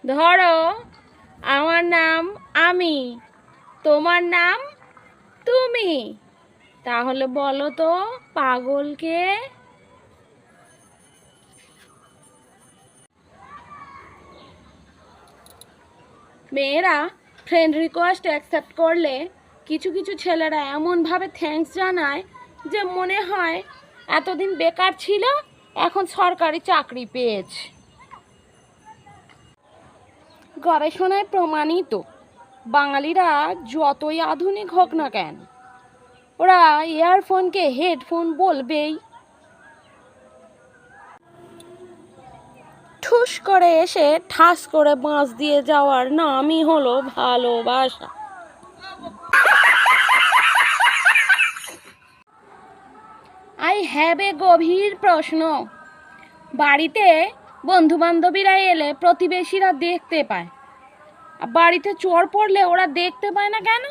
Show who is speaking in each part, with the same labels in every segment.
Speaker 1: ধরো আমার নাম আমি, তোমার নাম তুমি, তাহলে বলো তো পাগলকে। মেয়েরা ফ্রেন্ড রিকোয়েস্ট অ্যাকসেপ্ট করলে কিছু কিছু ছেলেরা এমনভাবে থ্যাঙ্কস জানায় যে মনে হয় এতদিন বেকার ছিল, এখন সরকারি চাকরি পেয়েছে। গবেষণায় প্রমাণিত, বাঙালিরা যতই আধুনিক হোক না কেন, ওরা ইয়ারফোনকে হেডফোন বলবেই। ঠুস করে এসে ঠাস করে বাঁশ দিয়ে যাওয়ার নামই হলো ভালোবাসা। আই হ্যাভ এ গভীর প্রশ্ন। বাড়িতে বন্ধু বান্ধবীরা এলে প্রতিবেশীরা দেখতে পায়, বাড়িতে চোর পড়লে ওরা দেখতে পায় না কেন?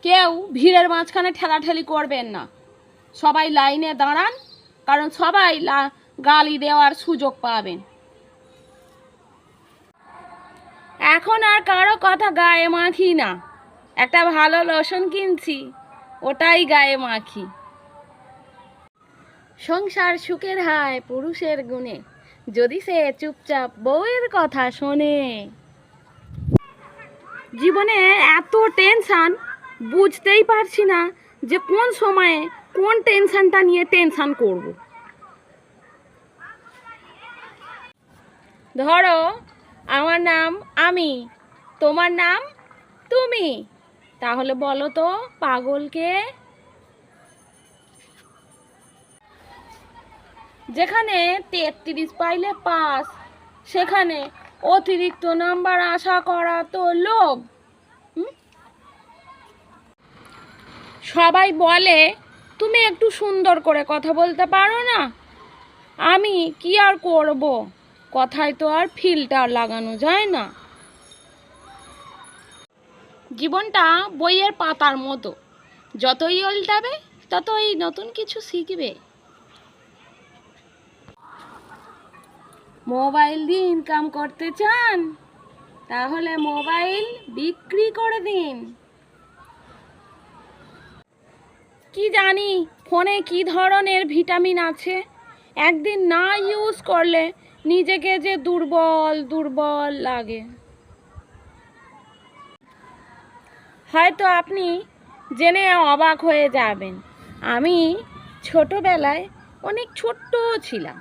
Speaker 1: কেউ ভিড়ের মাঝখানে ঠেলাঠেলি করবেন না, সবাই লাইনে দাঁড়ান, কারণ সবাই গালি দেওয়ার সুযোগ পাবেন। এখন আর কারো কথা গায়ে মাখি না, একটা ভালো লোশন কিনছি, ওটাই গায়ে মাখি। সংসার সুখের হয় পুরুষের গুণে, যদি সে চুপচাপ বউয়ের কথা শোনে। জীবনে এত টেনশন, বুঝতেই পারছি না যে কোন সময়ে কোন টেনশনটা নিয়ে টেনশন করব। ধরো আমার নাম আমি, তোমার নাম তুমি, তাহলে বলো তো পাগলকে। যেখানে 33 পাইলে পাস, সেখানে অতিরিক্ত নাম্বার আশা করা তো লোভ। সবাই বলে তুমি একটু সুন্দর করে কথা বলতে পারো না, আমি কি আর করব, কথায় তো আর ফিল্টার লাগানো যায় না। জীবনটা বইয়ের পাতার মতো, যতই উল্টাবে ততই নতুন কিছু শিখবে। মোবাইল দিয়ে ইনকাম করতে চান? তাহলে মোবাইল বিক্রি করে দিন। কি জানি ফোনে কি ধরনের ভিটামিন আছে, একদিন না ইউজ করলে নিজেকে যে দুর্বল দুর্বল লাগে। হয়তো আপনি জেনে অবাক হয়ে যাবেন, আমি ছোটবেলায় অনেক ছোট্ট ছিলাম।